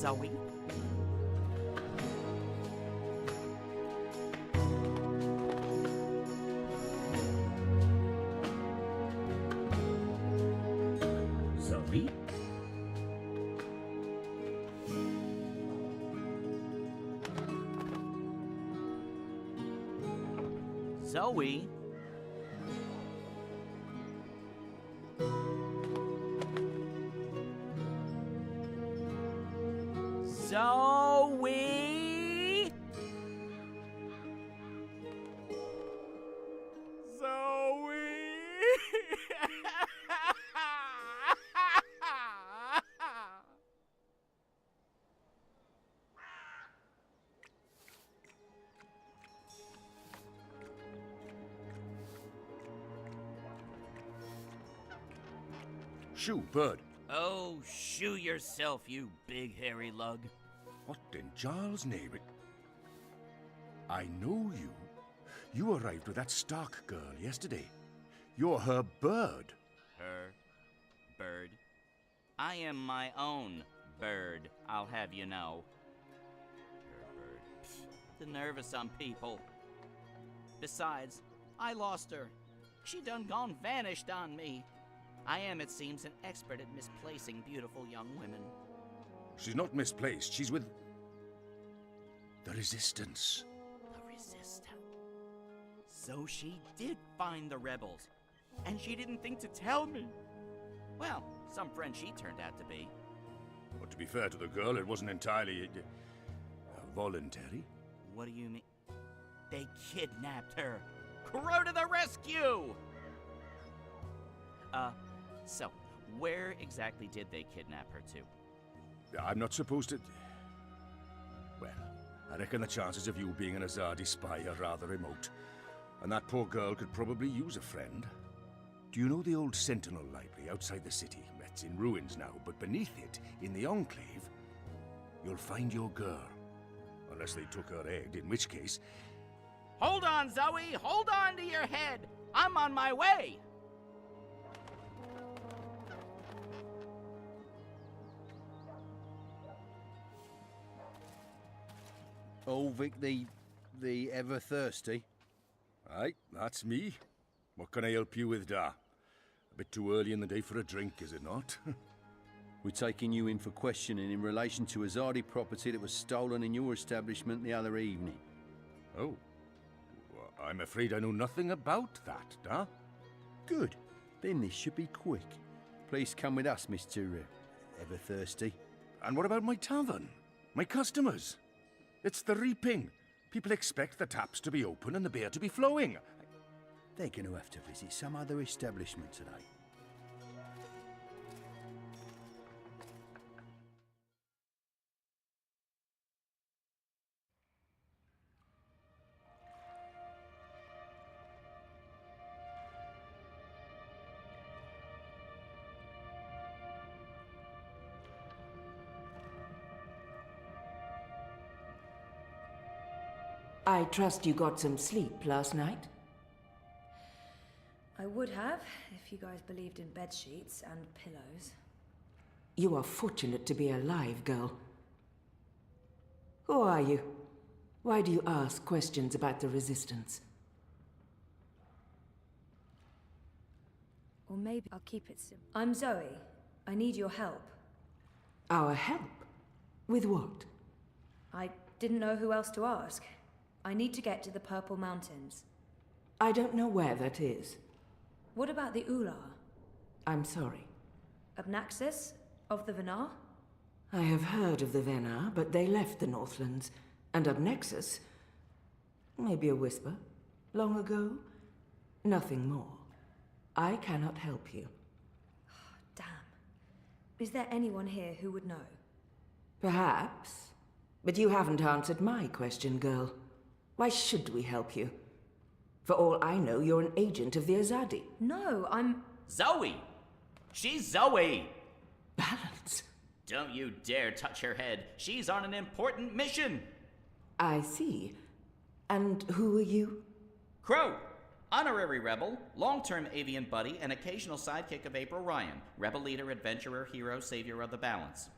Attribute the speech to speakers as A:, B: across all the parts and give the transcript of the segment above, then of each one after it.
A: Zoe. Zoe? Zoe? Zoe?
B: Shoo, bird.
A: Oh, shoo yourself, you big hairy lug.
B: What in Charles' name? I know you. You arrived with that Stark girl yesterday. You're her bird.
A: Her bird? I am my own bird, I'll have you know. Her bird. Pfft, the nerve of some people. Besides, I lost her. She done gone vanished on me. I am, it seems, an expert at misplacing beautiful young women.
B: She's not misplaced. She's with the Resistance.
A: The Resistance. So she did find the rebels, and she didn't think to tell me. Well, some friend she turned out to be.
B: But to be fair to the girl, it wasn't entirely voluntary.
A: What do you mean? They kidnapped her. Crow to the rescue! So, where exactly did they kidnap her to?
B: I'm not supposed to... Well, I reckon the chances of you being an Azadi spy are rather remote. And that poor girl could probably use a friend. Do you know the old Sentinel Library outside the city? It's in ruins now, but beneath it, in the Enclave, you'll find your girl. Unless they took her egg, in which case...
A: Hold on, Zoe! Hold on to your head! I'm on my way!
C: Ulvik the ever thirsty.
B: Aye, that's me. What can I help you with, Da? A bit too early in the day for a drink, is it not?
C: We're taking you in for questioning in relation to Azadi property that was stolen in your establishment the other evening.
B: Oh. Well, I'm afraid I know nothing about that, Da.
C: Good. Then this should be quick. Please come with us, Mr. Everthirsty.
B: And what about my tavern? My customers? It's the reaping. People expect the taps to be open and the beer to be flowing.
C: They're going to have to visit some other establishment today.
D: I trust you got some sleep last night?
E: I would have, if you guys believed in bed sheets and pillows.
D: You are fortunate to be alive, girl. Who are you? Why do you ask questions about the Resistance?
E: Or maybe I'll keep it simple. I'm Zoe. I need your help.
D: Our help? With what?
E: I didn't know who else to ask. I need to get to the Purple Mountains.
D: I don't know where that is.
E: What about the Ular?
D: I'm sorry.
E: Abnaxis? Of the Venar?
D: I have heard of the Venar, but they left the Northlands. And Abnexus? Maybe a whisper. Long ago? Nothing more. I cannot help you.
E: Damn. Is there anyone here who would know?
D: Perhaps. But you haven't answered my question, girl. Why should we help you? For all I know, you're an agent of the Azadi.
E: No, I'm...
A: Zoe! She's Zoe!
D: Balance.
A: Don't you dare touch her head. She's on an important mission.
D: I see. And who are you?
A: Crow! Honorary rebel, long-term avian buddy, and occasional sidekick of April Ryan. Rebel leader, adventurer, hero, savior of the balance.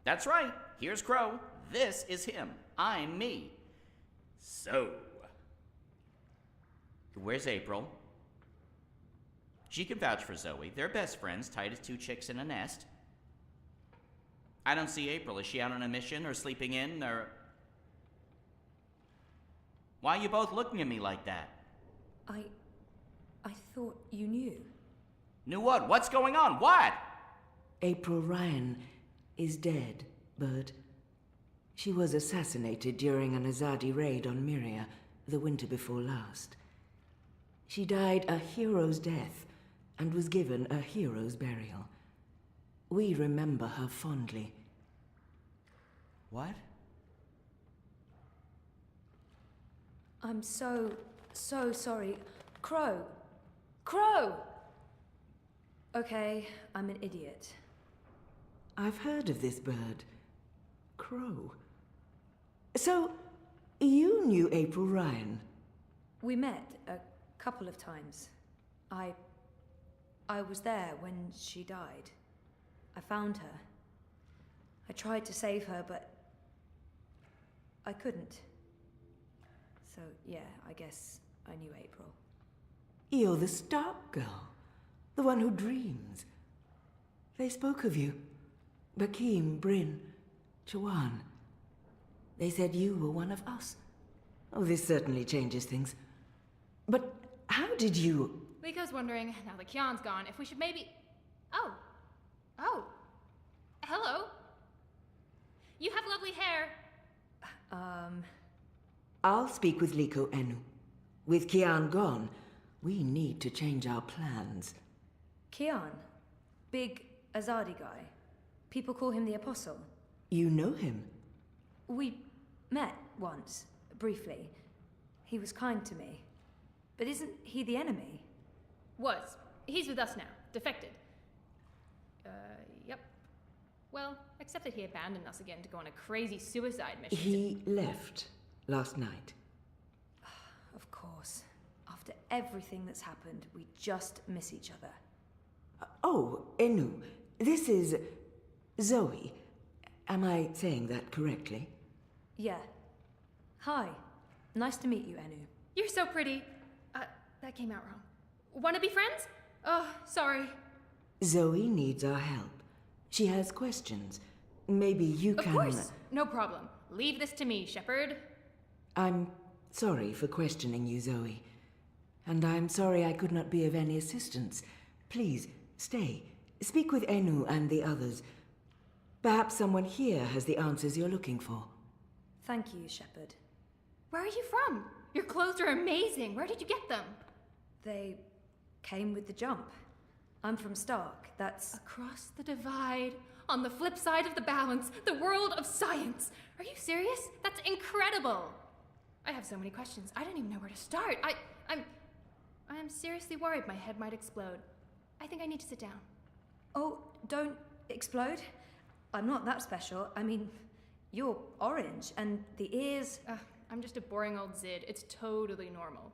A: That's right. Here's Crow. This is him. I'm me. So, where's April? She can vouch for Zoe. They're best friends, tight as two chicks in a nest. I don't see April. Is she out on a mission or sleeping in or... Why are you both looking at me like that?
E: I thought you knew.
A: Knew what? What's going on? What?
D: April Ryan is dead, Bird. She was assassinated during an Azadi raid on Myria the winter before last. She died a hero's death and was given a hero's burial. We remember her fondly.
A: What?
E: I'm so sorry. Crow! Crow! Okay, I'm an idiot.
D: I've heard of this bird. Crow. So, you knew April Ryan?
E: We met a couple of times. I was there when she died. I found her. I tried to save her, but I couldn't. So, yeah, I guess I knew April.
D: You're the Stark girl. The one who dreams. They spoke of you. Bakim, Bryn, Chawan. They said you were one of us. Oh, this certainly changes things. But how did you...
F: Liko's wondering, now that Kian's gone, if we should maybe... Oh. Hello. You have lovely hair.
D: I'll speak with Liko Enu. With Kian gone, we need to change our plans.
E: Kian? Big Azadi guy. People call him the Apostle.
D: You know him?
E: We met once, briefly. He was kind to me. But isn't he the enemy?
F: Was. He's with us now. Defected. Yep. Well, except that he abandoned us again to go on a crazy suicide mission.
D: He left last night.
E: Of course. After everything that's happened, we just miss each other.
D: Oh, Enu, this is Zoe. Am I saying that correctly?
E: Yeah. Hi. Nice to meet you, Enu.
F: You're so pretty. That came out wrong. Wanna be friends? Oh, sorry.
D: Zoe needs our help. She has questions. Maybe you can...
F: Of course. No problem. Leave this to me, Shepard.
D: I'm sorry for questioning you, Zoe. And I'm sorry I could not be of any assistance. Please, stay. Speak with Enu and the others. Perhaps someone here has the answers you're looking for.
E: Thank you, Shepard.
F: Where are you from? Your clothes are amazing. Where did you get them?
E: They came with the jump. I'm from Stark. That's...
F: Across the divide, on the flip side of the balance, the world of science. Are you serious? That's incredible. I have so many questions. I don't even know where to start. I'm seriously worried my head might explode. I think I need to sit down.
E: Oh, don't explode. I'm not that special. I mean, you're orange, and the ears...
F: I'm just a boring old Zid. It's totally normal.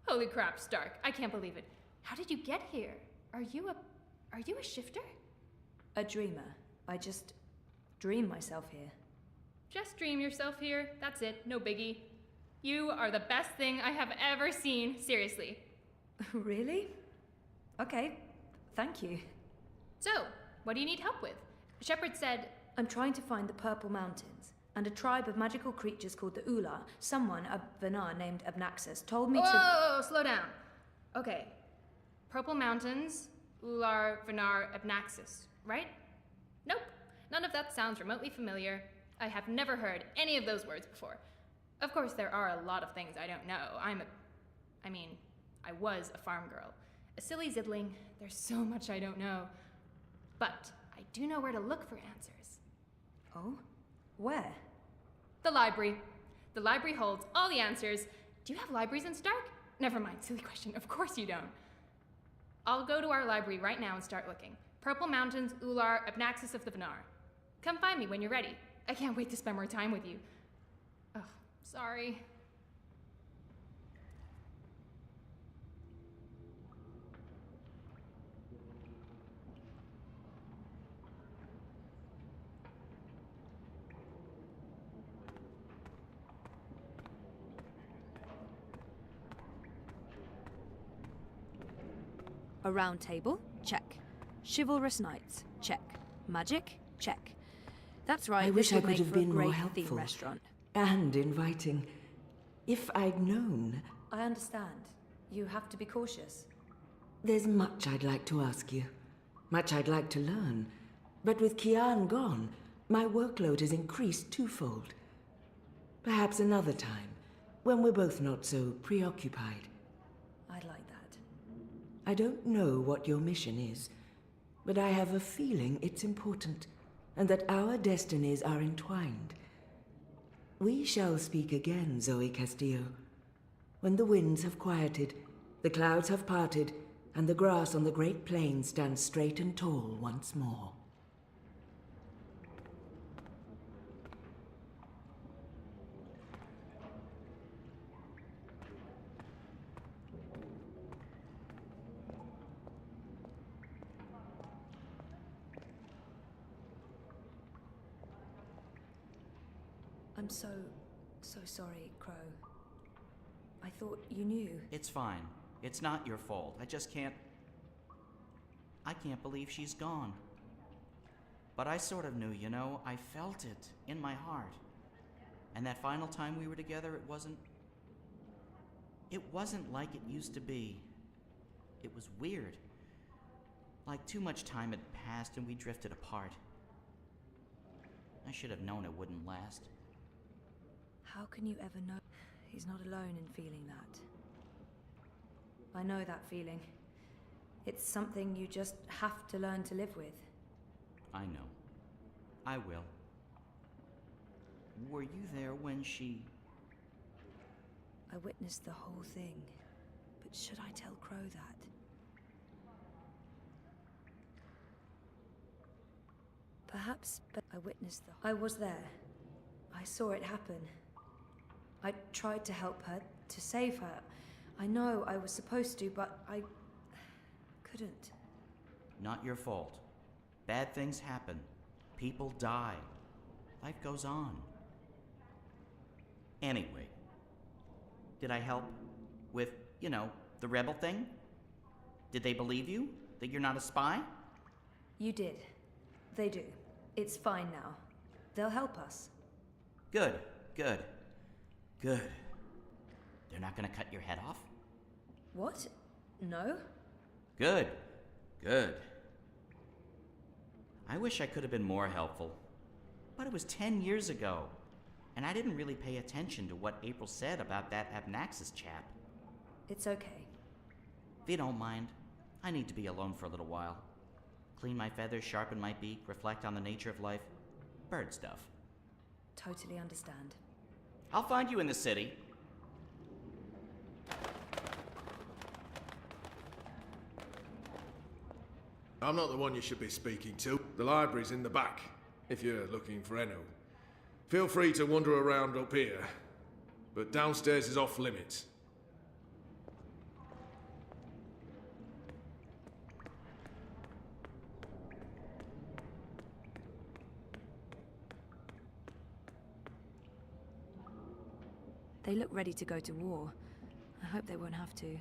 F: Holy crap, Stark. I can't believe it. How did you get here? Are you a shifter?
E: A dreamer. I just dream myself here.
F: Just dream yourself here. That's it. No biggie. You are the best thing I have ever seen. Seriously.
E: Really? Okay. Thank you.
F: So, what do you need help with? Shepard said...
E: I'm trying to find the Purple Mountains, and a tribe of magical creatures called the Ula. Someone, a Vanar named Abnaxus, told me to...
F: Whoa, slow down. Okay. Purple Mountains, Ular, Vanar, Abnaxus, right? Nope. None of that sounds remotely familiar. I have never heard any of those words before. Of course, there are a lot of things I don't know. I was a farm girl. A silly zidling. There's so much I don't know. But I do know where to look for answers.
E: Oh? Where?
F: The library. The library holds all the answers. Do you have libraries in Stark? Never mind, silly question. Of course you don't. I'll go to our library right now and start looking. Purple Mountains, Ular, Abnaxus of the Vanar. Come find me when you're ready. I can't wait to spend more time with you. Oh, sorry.
E: A round table? Check. Chivalrous knights? Check. Magic? Check. That's right,
D: I wish I
E: would
D: could
E: make
D: have
E: for a
D: been more
E: great
D: helpful.
E: theme restaurant.
D: And inviting. If I'd known.
E: I understand. You have to be cautious.
D: There's much I'd like to ask you. Much I'd like to learn. But with Kian gone, my workload has increased twofold. Perhaps another time, when we're both not so preoccupied.
E: I'd like that.
D: I don't know what your mission is, but I have a feeling it's important, and that our destinies are entwined. We shall speak again, Zoe Castillo. When the winds have quieted, the clouds have parted, and the grass on the Great Plain stands straight and tall once more.
E: I'm so sorry, Crow. I thought you knew.
A: It's fine. It's not your fault. I just can't... I can't believe she's gone. But I sort of knew, you know. I felt it in my heart. And that final time we were together, it wasn't like it used to be. It was weird. Like too much time had passed and we drifted apart. I should have known it wouldn't last.
E: How can you ever know? He's not alone in feeling that. I know that feeling. It's something you just have to learn to live with.
A: I know. I will. Were you there when she...
E: I witnessed the whole thing. But should I tell Crow that? Perhaps, but I witnessed the... I was there. I saw it happen. I tried to help her, to save her. I know I was supposed to, but I couldn't.
A: Not your fault. Bad things happen. People die. Life goes on. Anyway, did I help with, you know, the rebel thing? Did they believe you? That you're not a spy?
E: You did. They do. It's fine now. They'll help us.
A: Good, good, good. They're not gonna cut your head off?
E: What? No?
A: Good, good. I wish I could have been more helpful. But it was 10 years ago, and I didn't really pay attention to what April said about that Abnaxis chap.
E: It's okay.
A: If you don't mind, I need to be alone for a little while. Clean my feathers, sharpen my beak, reflect on the nature of life. Bird stuff.
E: Totally understand.
A: I'll find you in the city.
G: I'm not the one you should be speaking to. The library's in the back, if you're looking for Enno. Feel free to wander around up here, but downstairs is off limits.
E: They look ready to go to war. I hope they won't have to.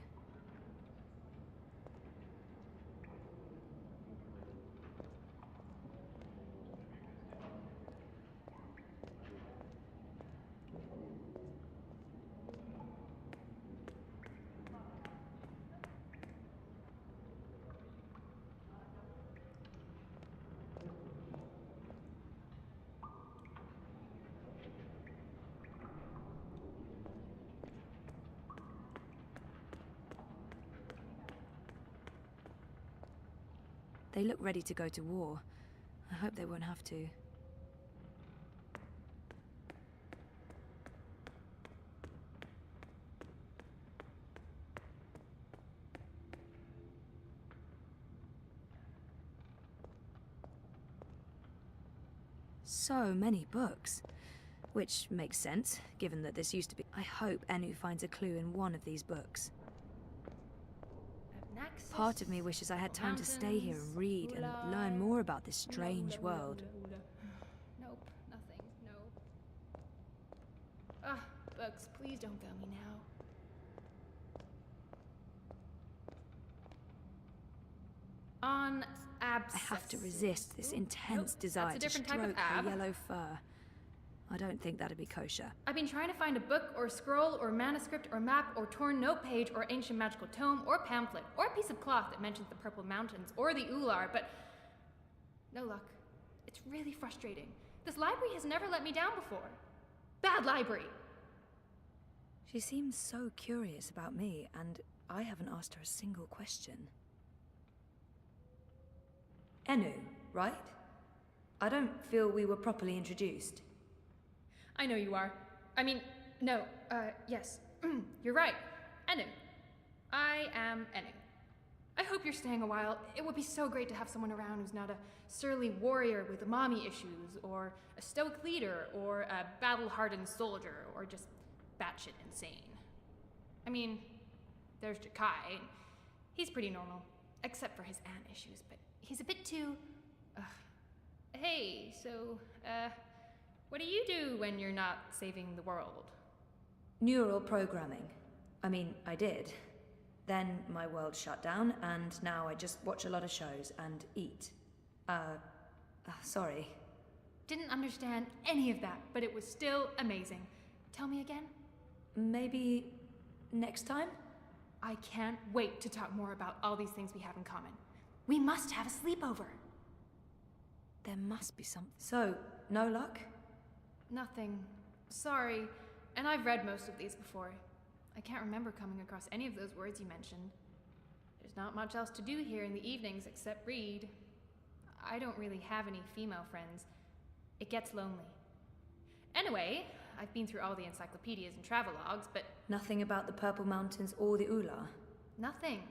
E: They look ready to go to war. I hope they won't have to. So many books. Which makes sense, given that this used to be... I hope Ennu finds a clue in one of these books. Part of me wishes I had time to stay here and read and learn more about this strange world.
F: Nope, nothing, no. Ah, books, please don't fail me now. On abscess.
E: I have to resist this intense
F: Nope,
E: desire
F: that's a
E: to
F: different type
E: stroke
F: of
E: her
F: ab.
E: yellow fur. I don't think that'd be kosher.
F: I've been trying to find a book or scroll or manuscript or map or torn note page or ancient magical tome or pamphlet or a piece of cloth that mentions the Purple Mountains or the Ular, but no luck. It's really frustrating. This library has never let me down before. Bad library.
E: She seems so curious about me, and I haven't asked her a single question. Enu, right? I don't feel we were properly introduced.
F: I know you are. I mean, no, yes. You're right. Enu. I am Enu. I hope you're staying a while. It would be so great to have someone around who's not a surly warrior with mommy issues, or a stoic leader, or a battle-hardened soldier, or just batshit insane. I mean, there's Jakai. He's pretty normal, except for his aunt issues, but he's a bit too... Hey, so, what do you do when you're not saving the world?
E: Neural programming. I mean, I did. Then my world shut down, and now I just watch a lot of shows and eat. Sorry.
F: Didn't understand any of that, but it was still amazing. Tell me again?
E: Maybe next time?
F: I can't wait to talk more about all these things we have in common. We must have a sleepover.
E: There must be something. So, no luck?
F: Nothing. Sorry. And I've read most of these before. I can't remember coming across any of those words you mentioned. There's not much else to do here in the evenings except read. I don't really have any female friends. It gets lonely. Anyway, I've been through all the encyclopedias and travelogues, but...
E: Nothing about the Purple Mountains or the Ular?
F: Nothing.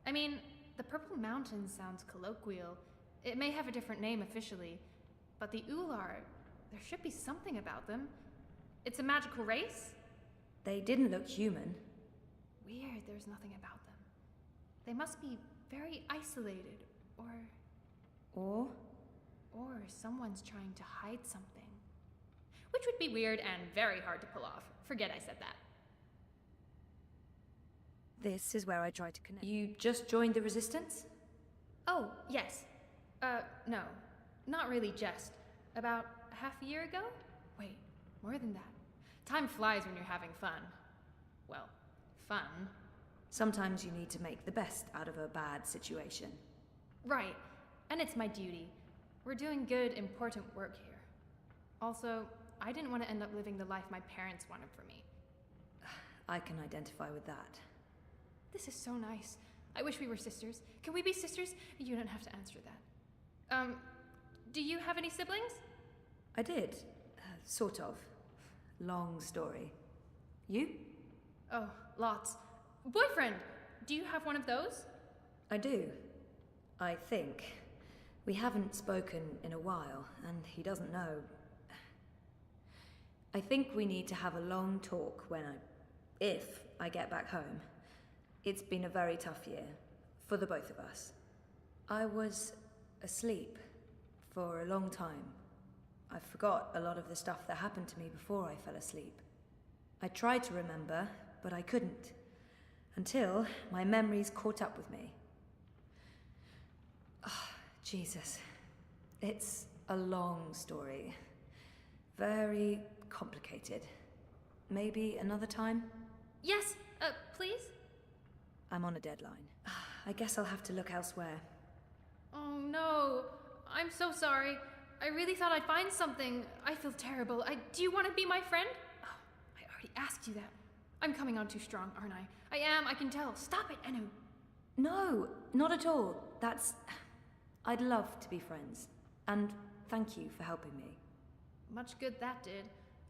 F: I mean, the Purple Mountains sounds colloquial. It may have a different name officially, but the Ular, there should be something about them. It's a magical race?
E: They didn't look human.
F: Weird, there's nothing about them. They must be very isolated, or someone's trying to hide something. Which would be weird and very hard to pull off. Forget I said that.
E: This is where I try to connect. You just joined the Resistance?
F: Oh, yes. No. Not really just. About half a year ago? Wait, more than that. Time flies when you're having fun. Well, fun.
E: Sometimes you need to make the best out of a bad situation.
F: Right. And it's my duty. We're doing good, important work here. Also, I didn't want to end up living the life my parents wanted for me.
E: I can identify with that.
F: This is so nice. I wish we were sisters. Can we be sisters? You don't have to answer that. Do you have any siblings?
E: I did. Sort of. Long story. You?
F: Oh, lots. Boyfriend! Do you have one of those?
E: I do. I think. We haven't spoken in a while, and he doesn't know. I think we need to have a long talk if I get back home. It's been a very tough year, for the both of us. I was asleep for a long time. I forgot a lot of the stuff that happened to me before I fell asleep. I tried to remember, but I couldn't. Until my memories caught up with me. Oh, Jesus. It's a long story. Very complicated. Maybe another time?
F: Yes, please?
E: I'm on a deadline. I guess I'll have to look elsewhere.
F: Oh no, I'm so sorry. I really thought I'd find something. I feel terrible. Do you want to be my friend? Oh, I already asked you that. I'm coming on too strong, aren't I? I am, I can tell. Stop it, Enu.
E: No, not at all. I'd love to be friends. And thank you for helping me.
F: Much good that did.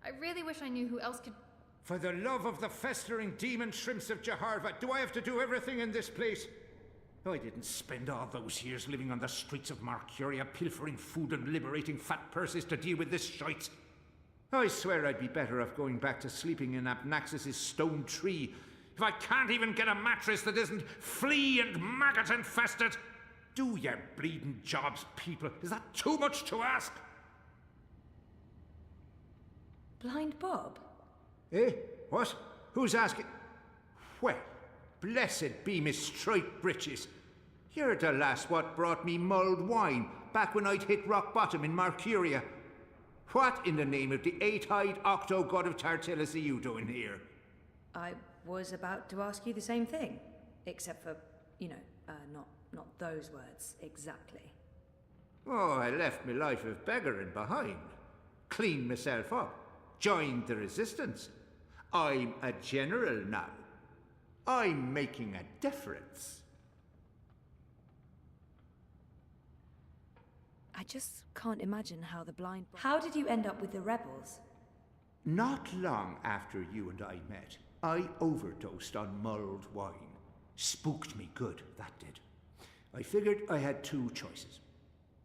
F: I really wish I knew who else could...
H: For the love of the festering demon shrimps of Jaharva, do I have to do everything in this place? I didn't spend all those years living on the streets of Marcuria, pilfering food and liberating fat purses to deal with this shite. I swear I'd be better off going back to sleeping in Abnaxis' stone tree if I can't even get a mattress that isn't flea and maggot infested. Do your bleeding jobs, people. Is that too much to ask?
E: Blind Bob?
H: Eh? What? Who's asking? Well, blessed be Miss Straight Britches. You're the lass what brought me mulled wine back when I'd hit rock bottom in Marcuria. What in the name of the eight-eyed octo-god of Tartellus are you doing here?
E: I was about to ask you the same thing, except for, not those words exactly.
H: Oh, I left my life of beggaring behind. Cleaned myself up. Joined the resistance. I'm a general now. I'm making a difference.
E: I just can't imagine how the blind... How did you end up with the rebels?
H: Not long after you and I met, I overdosed on mulled wine. Spooked me good, that did. I figured I had two choices.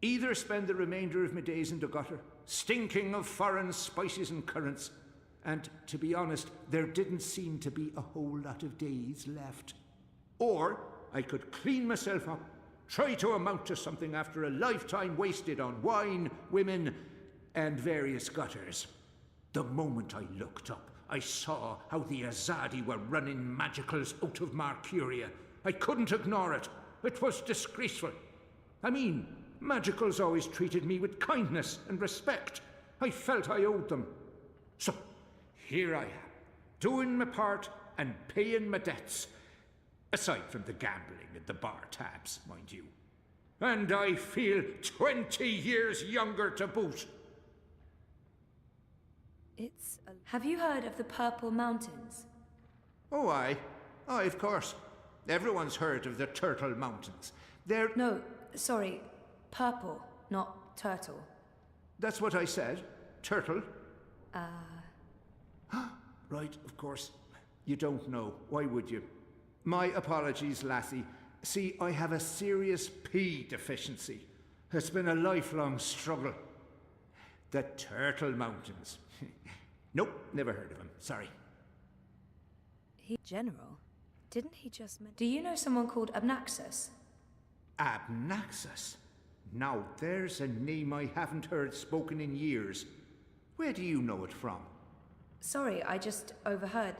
H: Either spend the remainder of my days in the gutter, stinking of foreign spices and currants, and to be honest, there didn't seem to be a whole lot of days left. Or I could clean myself up, try to amount to something after a lifetime wasted on wine, women, and various gutters. The moment I looked up, I saw how the Azadi were running magicals out of Marcuria. I couldn't ignore it. It was disgraceful. I mean, magicals always treated me with kindness and respect. I felt I owed them. So, here I am, doing my part and paying my debts. Aside from the gambling at the bar tabs, mind you. And I feel 20 years younger to boot.
E: Have you heard of the Purple Mountains?
H: Oh, aye, of course. Everyone's heard of the Turtle Mountains. They're...
E: No, sorry, purple, not turtle.
H: That's what I said. Turtle. Right, of course. You don't know. Why would you? My apologies, lassie. See, I have a serious P deficiency. It's been a lifelong struggle. The Turtle Mountains. Nope, never heard of him. Sorry.
E: General? Didn't he just mention... Do you know someone called Abnaxus?
H: Abnaxus? Now there's a name I haven't heard spoken in years. Where do you know it from?
E: Sorry, I just overheard.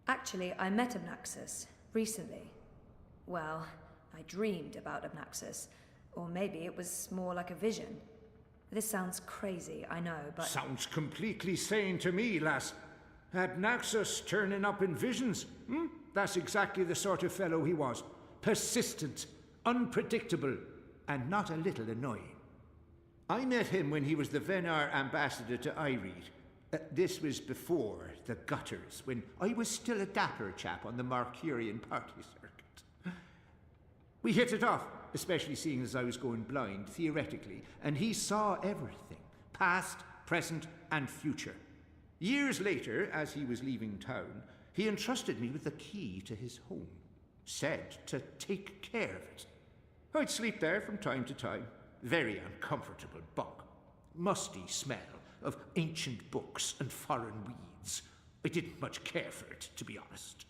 E: Actually, I met Abnaxus recently. Well, I dreamed about Abnaxus. Or maybe it was more like a vision. This sounds crazy, I know, but...
H: Sounds completely sane to me, lass. Abnaxus turning up in visions. That's exactly the sort of fellow he was. Persistent, unpredictable, and not a little annoying. I met him when he was the Venar ambassador to Ireed. This was before the gutters, when I was still a dapper chap on the Marcurian party circuit. We hit it off, especially seeing as I was going blind, theoretically, and he saw everything, past, present, and future. Years later, as he was leaving town, he entrusted me with the key to his home, said to take care of it. I'd sleep there from time to time. Very uncomfortable bunk. Musty smell of ancient books and foreign weeds. I didn't much care for it, to be honest.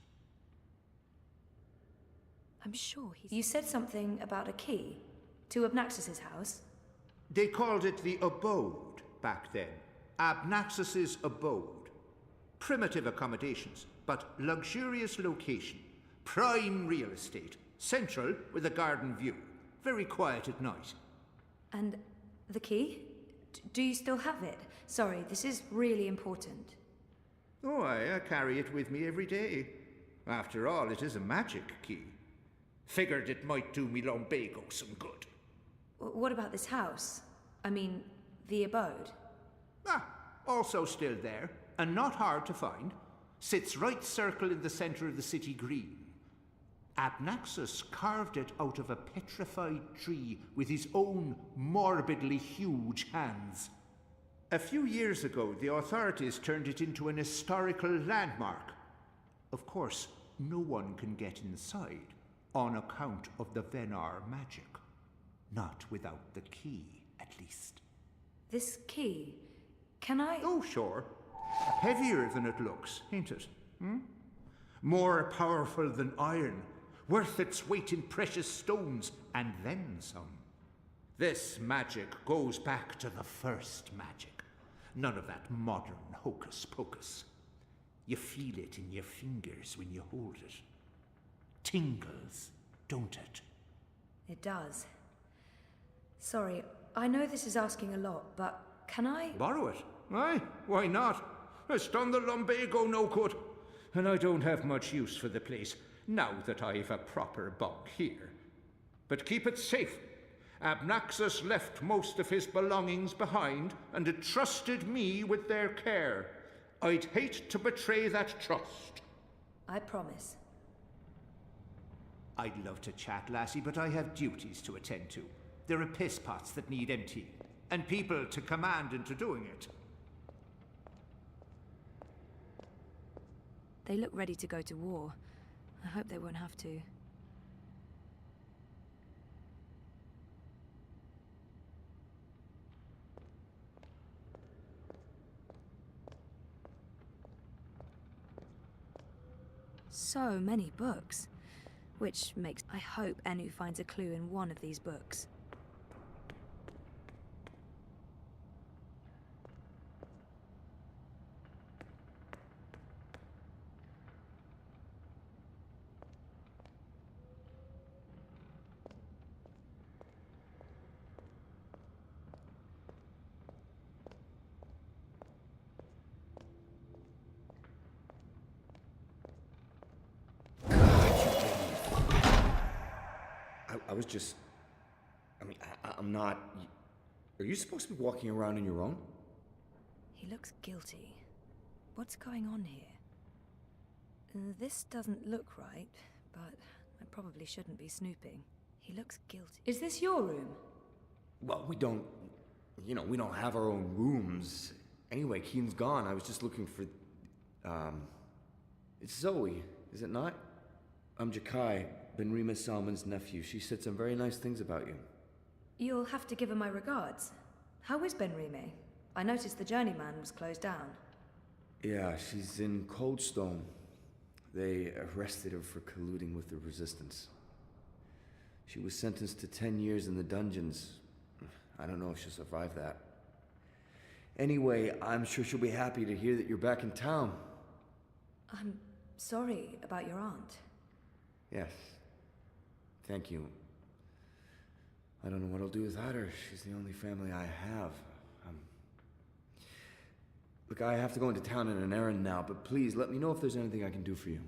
E: I'm sure he... You said something about a key to Abnaxus's house?
H: They called it the abode back then. Abnaxus's abode. Primitive accommodations, but luxurious location. Prime real estate. Central with a garden view. Very quiet at night.
E: And the key? Do you still have it? Sorry, this is really important.
H: Oh, I carry it with me every day. After all, it is a magic key. Figured it might do me lumbago some good.
E: What about this house? I mean, the abode?
H: Also still there, and not hard to find. Sits right circle in the center of the city green. Abnaxus carved it out of a petrified tree with his own morbidly huge hands. A few years ago, the authorities turned it into an historical landmark. Of course, no one can get inside, on account of the Venar magic. Not without the key, at least.
E: This key? Can I...
H: Oh, sure. Heavier than it looks, ain't it? More powerful than iron. Worth its weight in precious stones, and then some. This magic goes back to the first magic. None of that modern hocus pocus. You feel it in your fingers when you hold it. Tingles, don't it?
E: It does. Sorry, I know this is asking a lot, but can I...
H: Borrow it? Aye, why not? It's done the lumbago no good. And I don't have much use for the place, now that I've a proper bunk here. But keep it safe. Abnaxus left most of his belongings behind and entrusted me with their care. I'd hate to betray that trust.
E: I promise.
H: I'd love to chat, lassie, but I have duties to attend to. There are piss pots that need emptying, and people to command into doing it.
E: They look ready to go to war. I hope they won't have to. So many books. Which makes... I hope Enu finds a clue in one of these books.
I: I was just... I'm not... Are you supposed to be walking around on your own?
E: He looks guilty. What's going on here? This doesn't look right, but I probably shouldn't be snooping. He looks guilty. Is this your room?
I: Well, we don't... we don't have our own rooms. Anyway, Keen's gone. I was just looking for... It's Zoe, is it not? I'm Jakai, Benrima Salman's nephew. She said some very nice things about you.
E: You'll have to give her my regards. How is Benrime? I noticed the Journeyman was closed down.
I: Yeah, she's in Coldstone. They arrested her for colluding with the Resistance. She was sentenced to 10 years in the dungeons. I don't know if she'll survive that. Anyway, I'm sure she'll be happy to hear that you're back in town.
E: I'm sorry about your aunt.
I: Yes. Thank you. I don't know what I'll do without her. She's the only family I have. Look, I have to go into town on an errand now, but please let me know if there's anything I can do for you.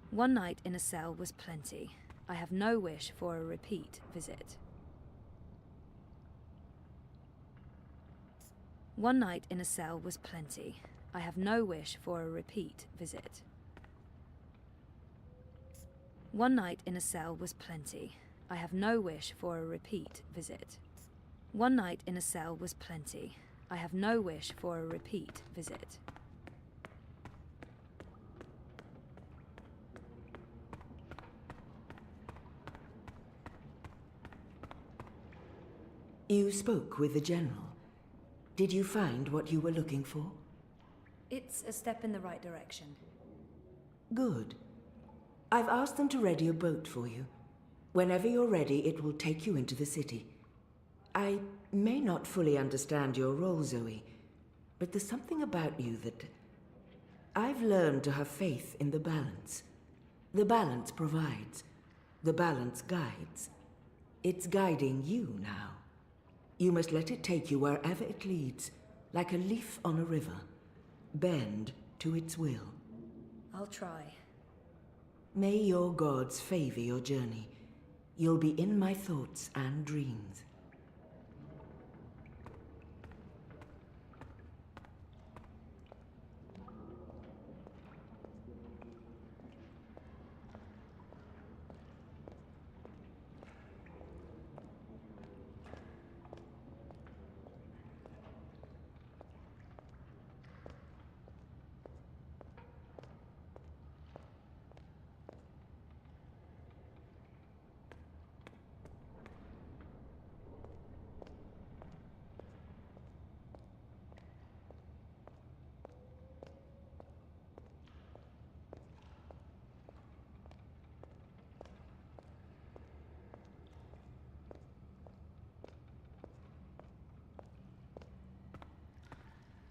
E: One night in a cell was plenty. I have no wish for a repeat visit. One night in a cell was plenty. I have no wish for a repeat visit. One night in a cell was plenty. I have no wish for a repeat visit. One night in a cell was plenty. I have no wish for a repeat visit.
D: You spoke with the General. Did you find what you were looking for?
E: It's a step in the right direction.
D: Good. I've asked them to ready a boat for you. Whenever you're ready, it will take you into the city. I may not fully understand your role, Zoe, but there's something about you that... I've learned to have faith in the balance. The balance provides. The balance guides. It's guiding you now. You must let it take you wherever it leads, like a leaf on a river. Bend to its will.
E: I'll try.
D: May your gods favor your journey. You'll be in my thoughts and dreams.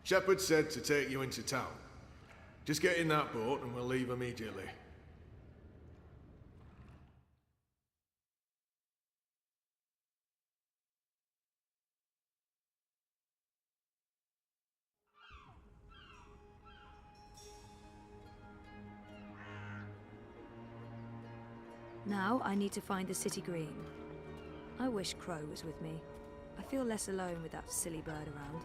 G: Shepard said to take you into town. Just get in that boat and we'll leave immediately.
E: Now I need to find the city green. I wish Crow was with me. I feel less alone with that silly bird around.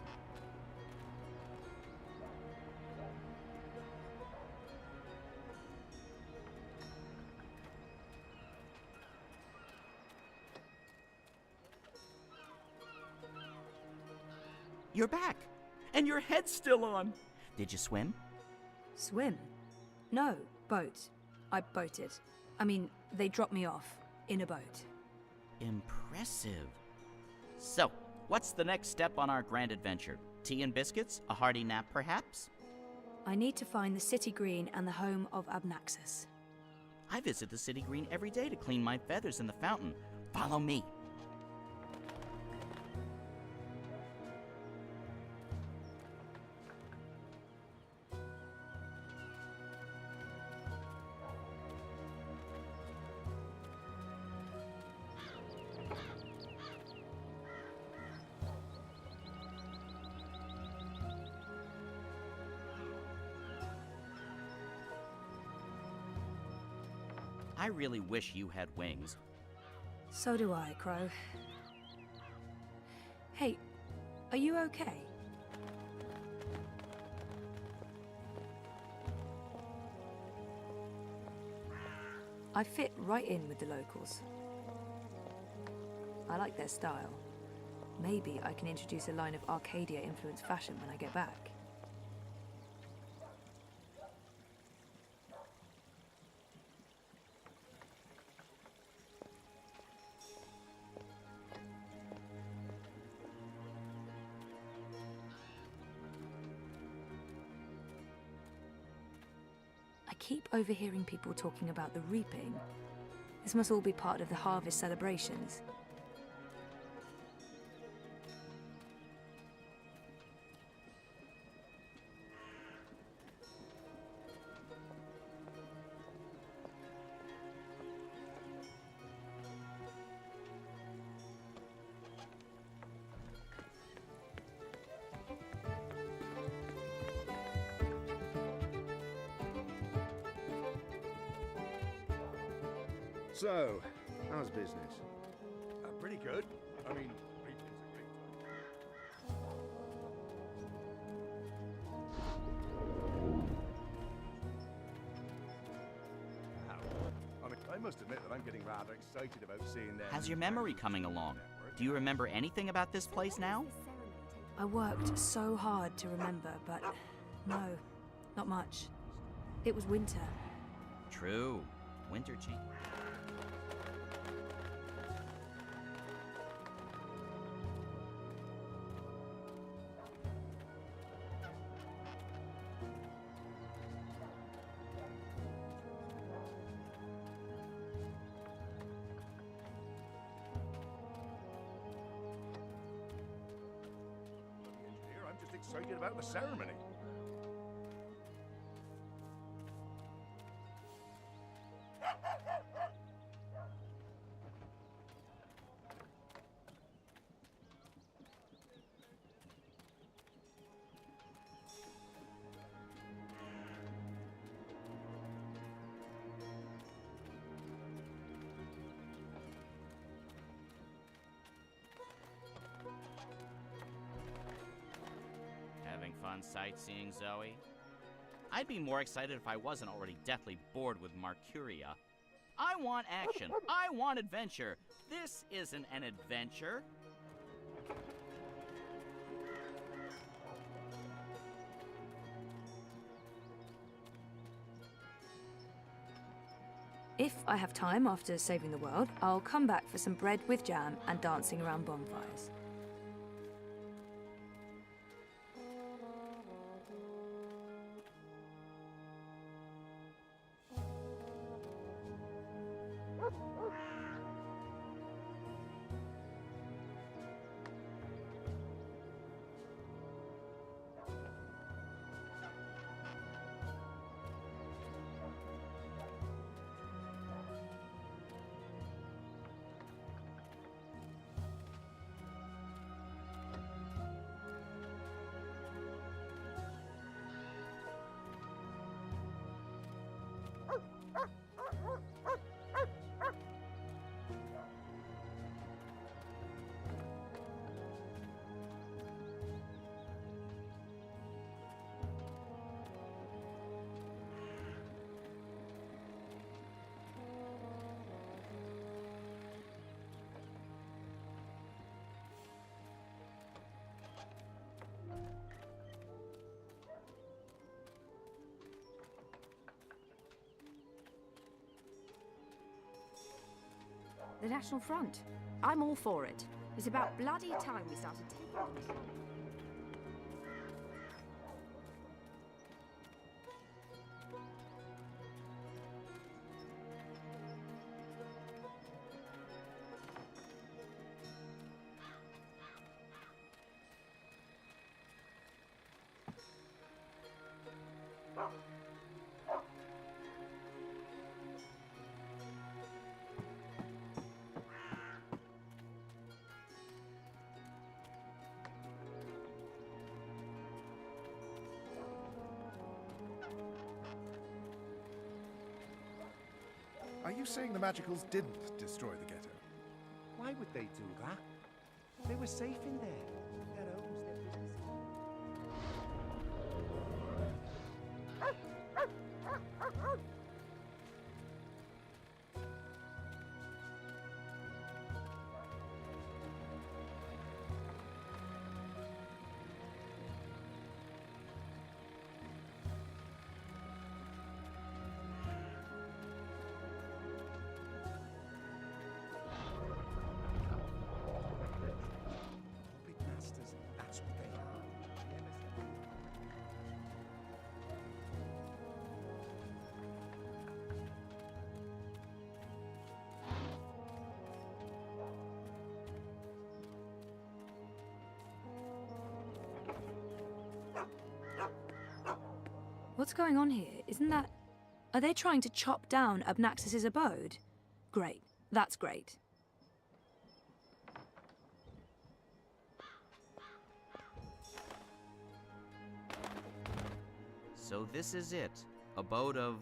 A: You're back! And your head's still on! Did you swim?
E: Swim? No, boat. I boated. I mean, they dropped me off in a boat.
A: Impressive. So, what's the next step on our grand adventure? Tea and biscuits? A hearty nap, perhaps?
E: I need to find the city green and the home of Abnaxus.
A: I visit the city green every day to clean my feathers in the fountain. Follow me. I really wish you had wings.
E: So do I, Crow. Hey, are you okay? I fit right in with the locals. I like their style. Maybe I can introduce a line of Arcadia-influenced fashion when I get back. I keep overhearing people talking about the reaping. This must all be part of the harvest celebrations.
B: So, how's business? Pretty good. I mean, I must admit that I'm getting rather excited about seeing them.
A: How's your memory coming along? Do you remember anything about this place now?
E: I worked so hard to remember, but no, not much. It was winter.
A: True. Winter change.
B: I'm just excited about the ceremony.
A: Having fun sightseeing, Zoe? I'd be more excited if I wasn't already deathly bored with Marcuria. I want action. I want adventure. This isn't an adventure.
E: If I have time after saving the world, I'll come back for some bread with jam and dancing around bonfires.
J: The National Front. I'm all for it. It's about bloody time we started taking...
K: Are you saying the Magicals didn't destroy the ghetto?
L: Why would they do that? They were safe in there. Their homes, their businesses.
E: What's going on here? Isn't that... Are they trying to chop down Abnaxis's abode? Great. That's great.
A: So this is it. Abode of,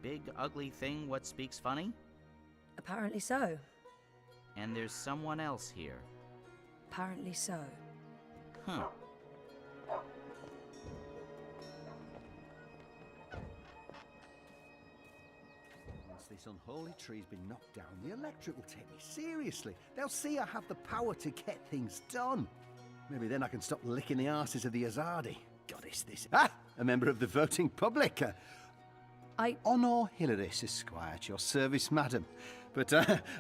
A: big ugly thing what speaks funny?
E: Apparently so.
A: And there's someone else here.
E: Apparently so.
A: Huh.
C: Once this unholy tree's been knocked down, the electorate will take me seriously. They'll see I have the power to get things done. Maybe then I can stop licking the arses of the Azadi. Goddess, this... Ah! A member of the voting public. Honor Hilaris, Esquire, at your service, madam. But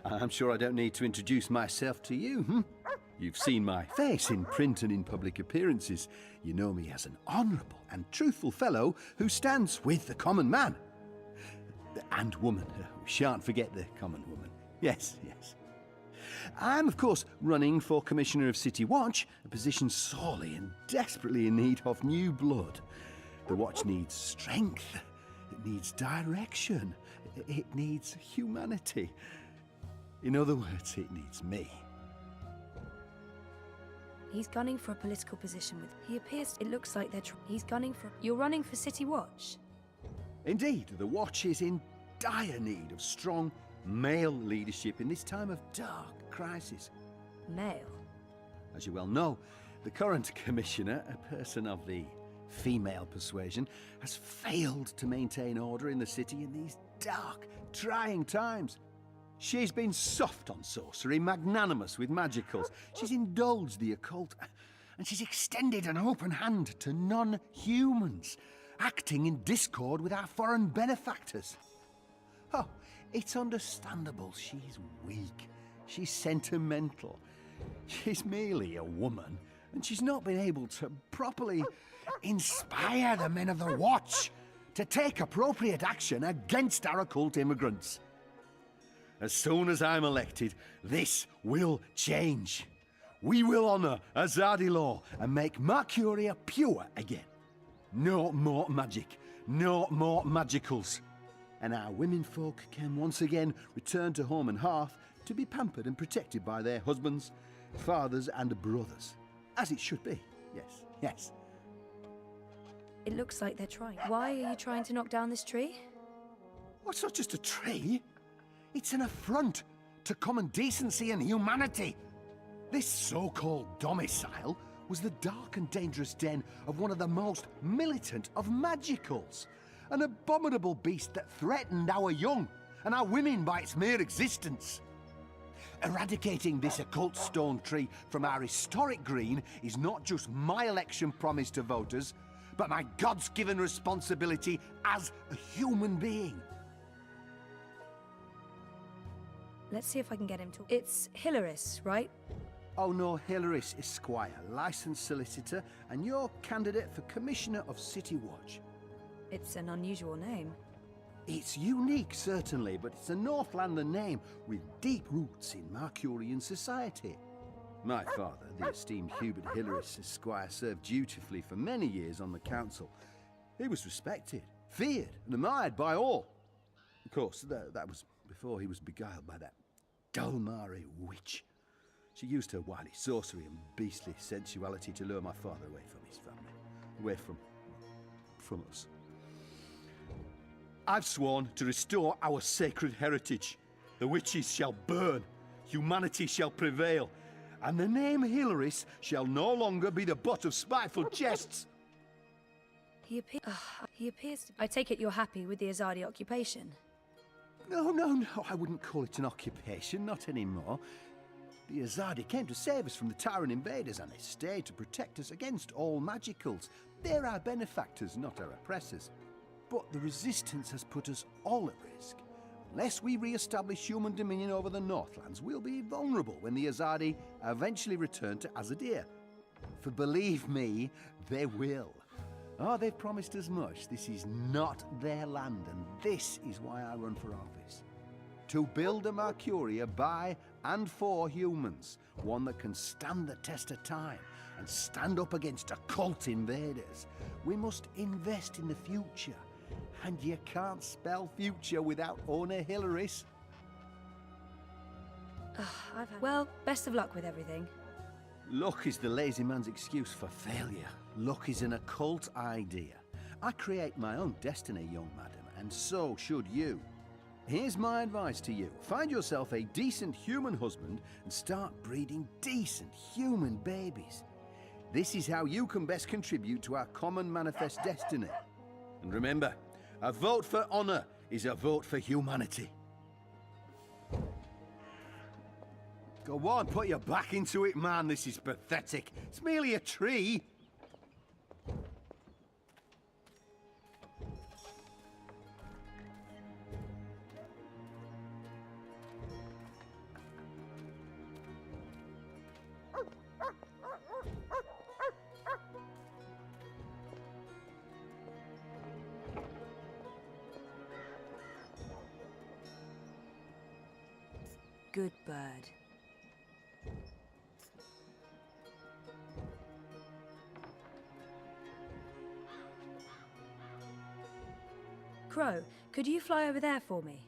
C: I'm sure I don't need to introduce myself to you, hmm? You've seen my face in print and in public appearances. You know me as an honourable and truthful fellow who stands with the common man. And woman. We shan't forget the common woman. Yes, yes. I'm, of course, running for Commissioner of City Watch, a position sorely and desperately in need of new blood. The Watch needs strength. It needs direction. It needs humanity. In other words, it needs me.
E: He's gunning for a political position with... He appears... It looks like he's gunning for... You're running for City Watch?
C: Indeed, the Watch is in dire need of strong male leadership in this time of dark crisis.
E: Male?
C: As you well know, the current commissioner, a person of the female persuasion, has failed to maintain order in the city in these dark, trying times. She's been soft on sorcery, magnanimous with magicals. She's indulged the occult, and she's extended an open hand to non-humans, acting in discord with our foreign benefactors. Oh, it's understandable she's weak. She's sentimental. She's merely a woman, and she's not been able to properly inspire the men of the Watch to take appropriate action against our occult immigrants. As soon as I'm elected, this will change. We will honour Azadi law and make Mercuria pure again. No more magic, no more magicals. And our women folk can once again return to home and hearth to be pampered and protected by their husbands, fathers and brothers. As it should be, yes, yes.
E: It looks like they're trying. Why are you trying to knock down this tree?
C: What's not just a tree? It's an affront to common decency and humanity. This so-called domicile was the dark and dangerous den of one of the most militant of magicals. An abominable beast that threatened our young and our women by its mere existence. Eradicating this occult stone tree from our historic green is not just my election promise to voters, but my God's given responsibility as a human being.
E: Let's see if I can get him to... It's Hilaris, right?
C: Oh no, Hilaris Esquire, licensed solicitor, and your candidate for Commissioner of City Watch.
E: It's an unusual name.
C: It's unique, certainly, but it's a Northlander name with deep roots in Marcurian society. My father, the esteemed Hubert Hilaris Esquire, served dutifully for many years on the council. He was respected, feared, and admired by all. Of course, that was before he was beguiled by that Dulmari witch. She used her wily sorcery and beastly sensuality to lure my father away from his family, away from us. I've sworn to restore our sacred heritage. The witches shall burn, humanity shall prevail, and the name Hilaris shall no longer be the butt of spiteful jests.
E: He appears to... I take it you're happy with the Azadi occupation?
C: No, I wouldn't call it an occupation, not anymore. The Azadi came to save us from the tyrant invaders, and they stayed to protect us against all magicals. They're our benefactors, not our oppressors. But the resistance has put us all at risk. Unless we re-establish human dominion over the Northlands, we'll be vulnerable when the Azadi eventually return to Azadir. For believe me, they will. Oh, they've promised as much. This is not their land, and this is why I run for office. To build a Mercuria by and for humans, one that can stand the test of time and stand up against occult invaders. We must invest in the future, and you can't spell future without owner Hilaris.
E: Well, best of luck with everything.
C: Luck is the lazy man's excuse for failure. Luck is an occult idea. I create my own destiny, young madam, and so should you. Here's my advice to you. Find yourself a decent human husband and start breeding decent human babies. This is how you can best contribute to our common manifest destiny. And remember, a vote for honor is a vote for humanity. Go on, put your back into it, man. This is pathetic. It's merely a tree.
E: Good bird. Crow, could you fly over there for me?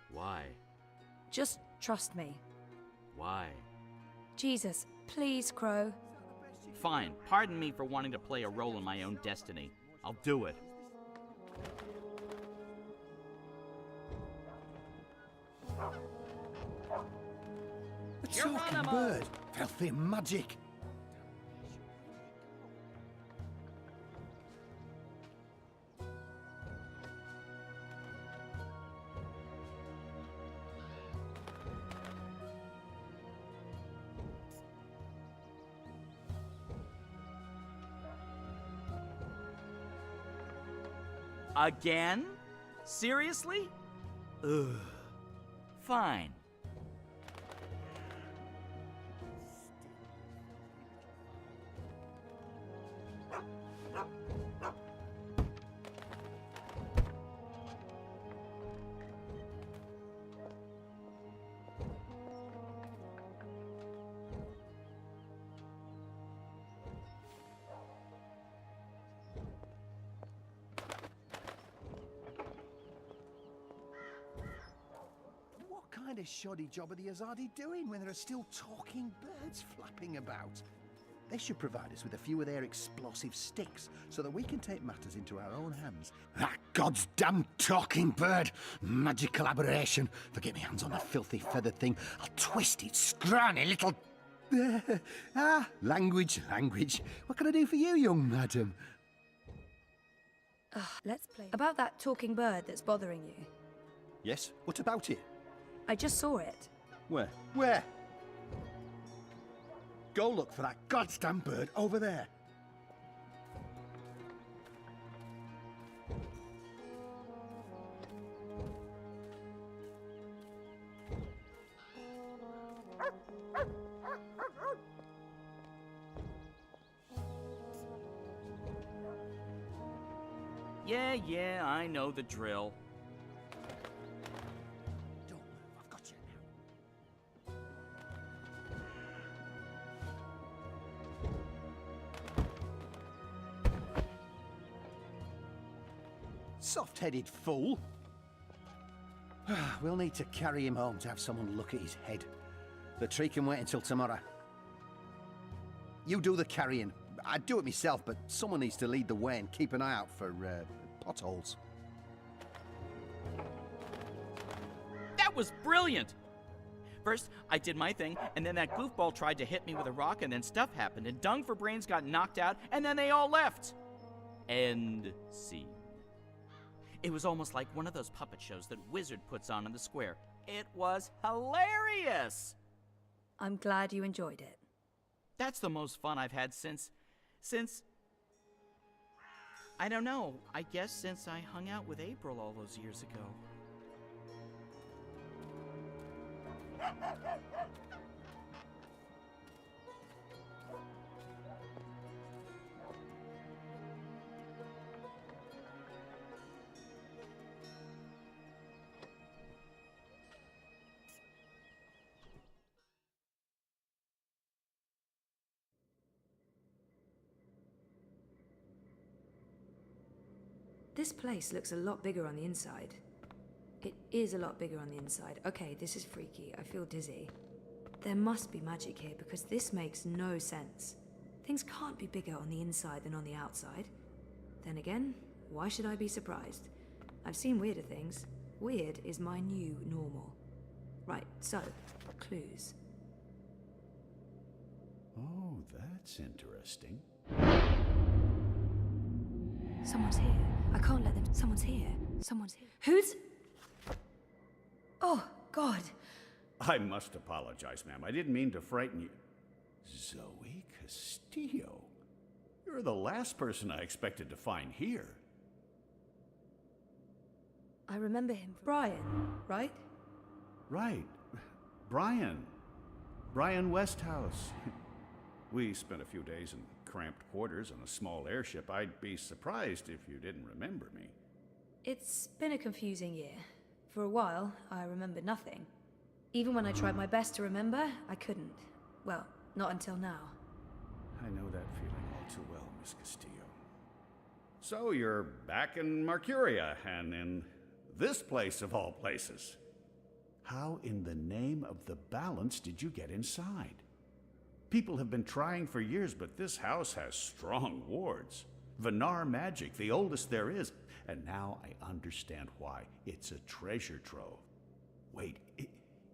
A: Why?
E: Just trust me.
A: Why?
E: Jesus, please, Crow.
A: Fine. Pardon me for wanting to play a role in my own destiny. I'll do it.
C: A talking bird. Filthy magic.
A: Again? Seriously? Ugh. Fine.
C: What kind of shoddy job are the Azadi doing when there are still talking birds flapping about? They should provide us with a few of their explosive sticks so that we can take matters into our own hands. Ha! God's damn talking bird! Magical aberration! If I get my hands on that filthy feathered thing, I'll twist its scrawny little... language. What can I do for you, young madam?
E: Let's play. About that talking bird that's bothering you.
C: Yes? What about it?
E: I just saw it.
C: Where? Where? Go look for that goddamn bird over there.
A: Yeah, I know the drill.
C: Don't move, I've got you now. Soft-headed fool. We'll need to carry him home to have someone look at his head. The tree can wait until tomorrow. You do the carrying. I'd do it myself, but someone needs to lead the way and keep an eye out for potholes.
A: That was brilliant! First, I did my thing, and then that goofball tried to hit me with a rock, and then stuff happened, and Dung for Brains got knocked out, and then they all left. End scene. It was almost like one of those puppet shows that Wizard puts on in the square. It was hilarious!
E: I'm glad you enjoyed it.
A: That's the most fun I've had since, I don't know, I guess since I hung out with April all those years ago.
E: This place looks a lot bigger on the inside. It is a lot bigger on the inside. Okay, this is freaky. I feel dizzy. There must be magic here because this makes no sense. Things can't be bigger on the inside than on the outside. Then again, why should I be surprised? I've seen weirder things. Weird is my new normal. Right, so, clues.
M: Oh, that's interesting.
E: Someone's here. I can't let them. Someone's here. Someone's here. Who's... Oh, God.
M: I must apologize, ma'am. I didn't mean to frighten you. Zoe Castillo. You're the last person I expected to find here.
E: I remember him from Brian, right?
M: Right. Brian. Brian Westhouse. We spent a few days in cramped quarters on a small airship. I'd be surprised if you didn't remember me.
E: It's been a confusing year. For a while, I remembered nothing. Even when I tried my best to remember, I couldn't. Well, not until now.
M: I know that feeling all too well, Miss Castillo. So you're back in Mercuria, and in this place of all places. How in the name of the balance did you get inside? People have been trying for years, but this house has strong wards. Venar magic, the oldest there is. And now I understand why. It's a treasure trove. Wait,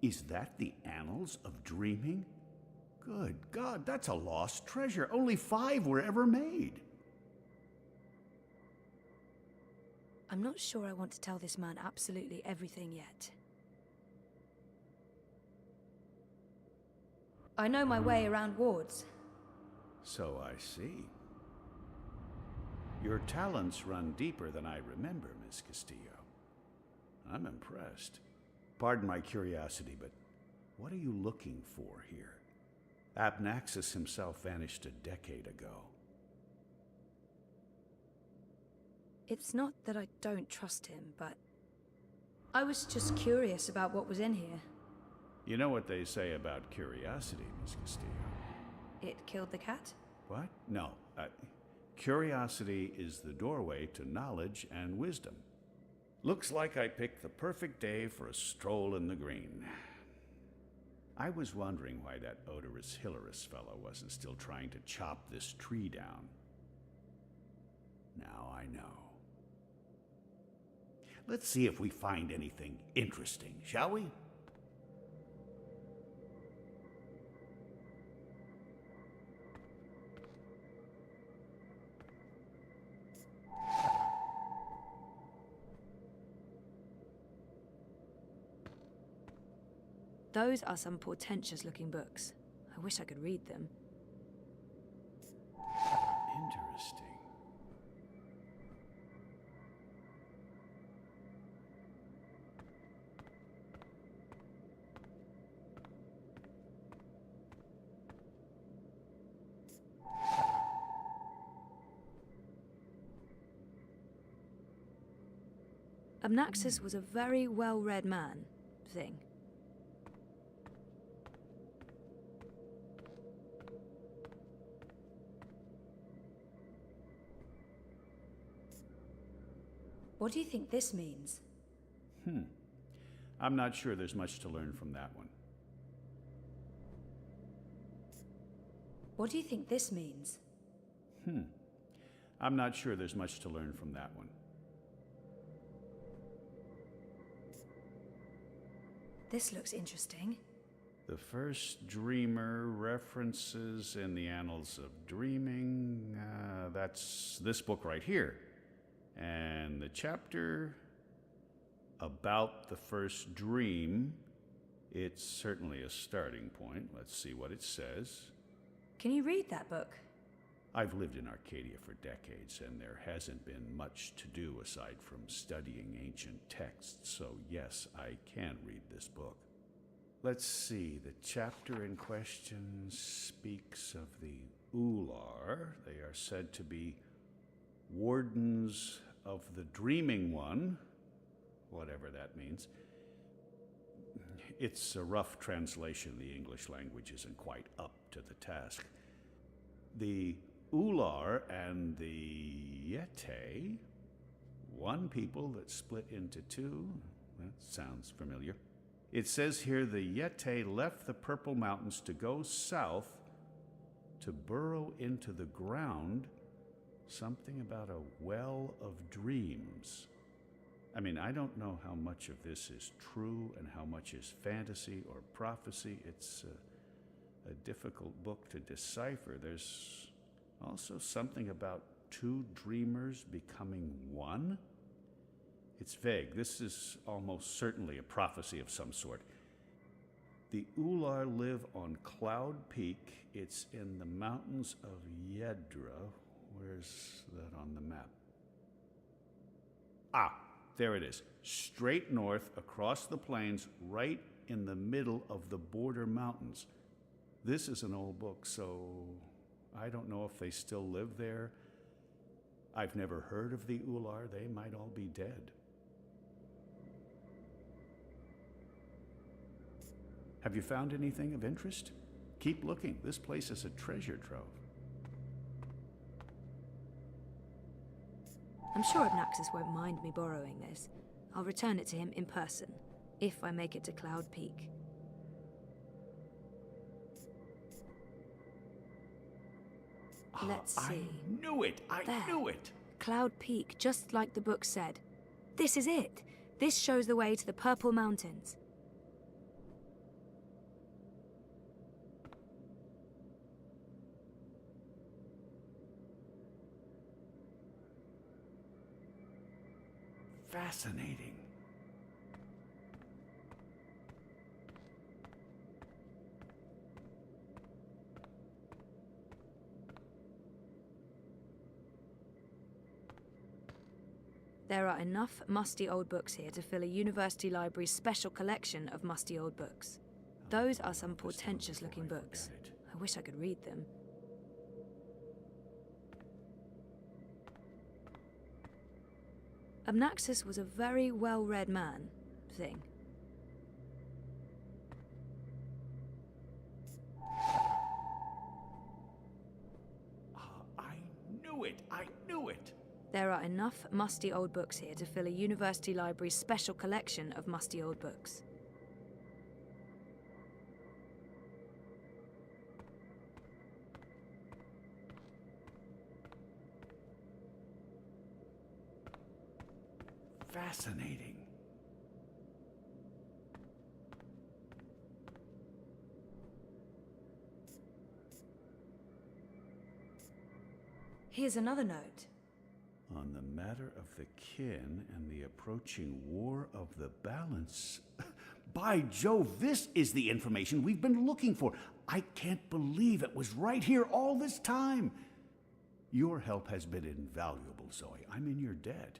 M: is that the Annals of Dreaming? Good God, that's a lost treasure. Only 5 were ever made.
E: I'm not sure I want to tell this man absolutely everything yet. I know my way around wards.
M: So I see. Your talents run deeper than I remember, Miss Castillo. I'm impressed. Pardon my curiosity, but what are you looking for here? Abnaxis himself vanished a decade ago.
E: It's not that I don't trust him, but I was just curious about what was in here.
M: You know what they say about curiosity, Miss Castillo?
E: It killed the cat?
M: What? No. Curiosity is the doorway to knowledge and wisdom. Looks like I picked the perfect day for a stroll in the green. I was wondering why that odorous Hilarious fellow wasn't still trying to chop this tree down. Now I know. Let's see if we find anything interesting, shall we?
E: Those are some portentous-looking books. I wish I could read them.
M: Interesting.
E: Obnaxus was a very well-read man, thing. What do you think this means?
M: I'm not sure there's much to learn from that one.
E: What do you think this means?
M: I'm not sure there's much to learn from that one.
E: This looks interesting.
M: The first dreamer references in the annals of dreaming. That's this book right here. And the chapter about the first dream, it's certainly a starting point. Let's see what it says.
E: Can you read that book?
M: I've lived in Arcadia for decades, and there hasn't been much to do aside from studying ancient texts, so yes, I can read this book. Let's see, the chapter in question speaks of the Ular. They are said to be wardens of the Dreaming One, whatever that means. It's a rough translation. The English language isn't quite up to the task. The Ular and the Yete, one people that split into two. That sounds familiar. It says here the Yete left the Purple Mountains to go south to burrow into the ground. Something about a well of dreams. I mean, I don't know how much of this is true and how much is fantasy or prophecy. It's a difficult book to decipher. There's also something about two dreamers becoming one. It's vague. This is almost certainly a prophecy of some sort. The Ular live on Cloud Peak. It's in the mountains of Yedra. Where's that on the map? Ah, there it is. Straight north across the plains, right in the middle of the border mountains. This is an old book, so I don't know if they still live there. I've never heard of the Ular. They might all be dead. Have you found anything of interest? Keep looking. This place is a treasure trove.
E: I'm sure Obnaxus won't mind me borrowing this. I'll return it to him in person, if I make it to Cloud Peak. Let's see.
M: I knew it! I knew it!
E: Cloud Peak, just like the book said. This is it! This shows the way to the Purple Mountains.
M: Fascinating.
E: There are enough musty old books here to fill a university library's special collection of musty old books. Those are some portentous-looking books. I wish I could read them. Obnaxus was a very well-read man, thing.
M: I knew it! I knew it!
E: There are enough musty old books here to fill a university library's special collection of musty old books.
M: Fascinating.
E: Here's another note.
M: On the matter of the kin and the approaching War of the Balance. By Jove, this is the information we've been looking for. I can't believe it was right here all this time. Your help has been invaluable, Zoe. I'm in your debt.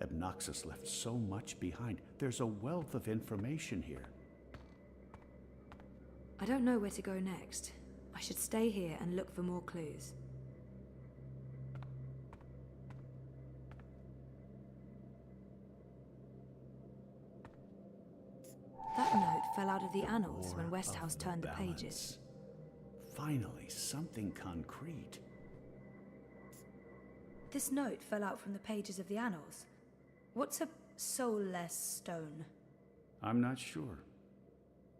M: Obnoxus left so much behind. There's a wealth of information here.
E: I don't know where to go next. I should stay here and look for more clues. That note fell out of the annals when Westhouse turned the pages.
M: Finally, something concrete.
E: This note fell out from the pages of the annals. What's a soulless stone?
M: I'm not sure.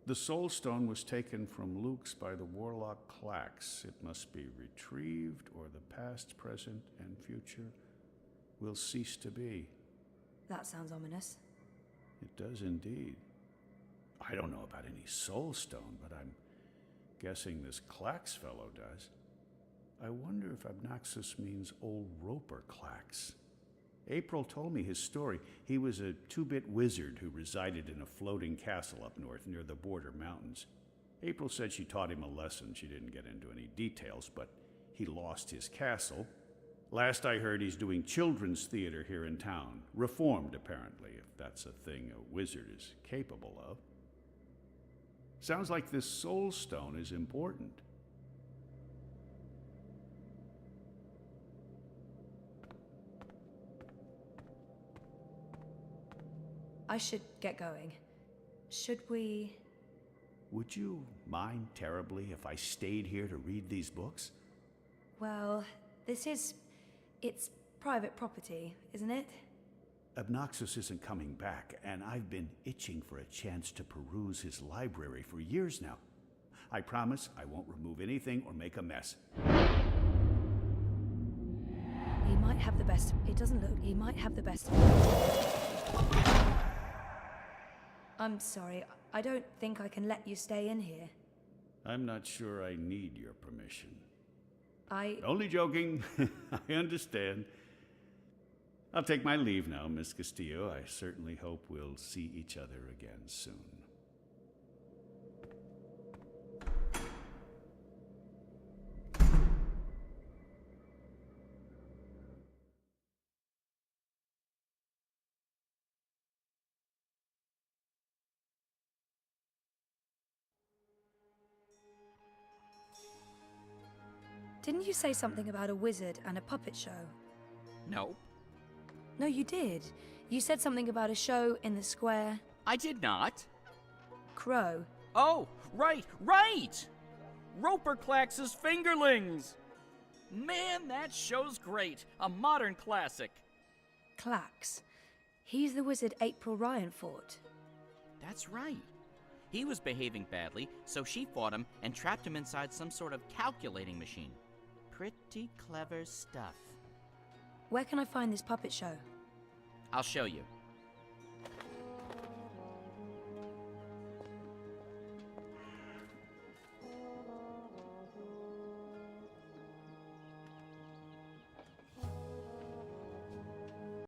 M: The Soul Stone was taken from Luke's by the warlock Clax. It must be retrieved, or the past, present, and future will cease to be.
E: That sounds ominous.
M: It does indeed. I don't know about any Soul Stone, but I'm guessing this Clax fellow does. I wonder if Obnoxus means old Roper Clax. April told me his story. He was a two-bit wizard who resided in a floating castle up north near the border mountains. April said she taught him a lesson. She didn't get into any details, but he lost his castle. Last I heard, he's doing children's theater here in town. Reformed, apparently, if that's a thing a wizard is capable of. Sounds like this Soul Stone is important.
E: I should get going. Should we...
M: Would you mind terribly if I stayed here to read these books?
E: Well, it's private property, isn't it?
M: Obnoxus isn't coming back, and I've been itching for a chance to peruse his library for years now. I promise I won't remove anything or make a mess.
E: He might have the best... It doesn't look... He might have the best... I'm sorry. I don't think I can let you stay in here.
M: I'm not sure I need your permission.
E: I...
M: Only joking. I understand. I'll take my leave now, Miss Castillo. I certainly hope we'll see each other again soon.
E: Didn't you say something about a wizard and a puppet show?
A: No.
E: No, you did. You said something about a show in the square.
A: I did not.
E: Crow.
A: Oh, right! Roper Clax's Fingerlings! Man, that show's great. A modern classic.
E: Clax. He's the wizard April Ryan fought.
A: That's right. He was behaving badly, so she fought him and trapped him inside some sort of calculating machine. Pretty clever stuff.
E: Where can I find this puppet show?
A: I'll show you.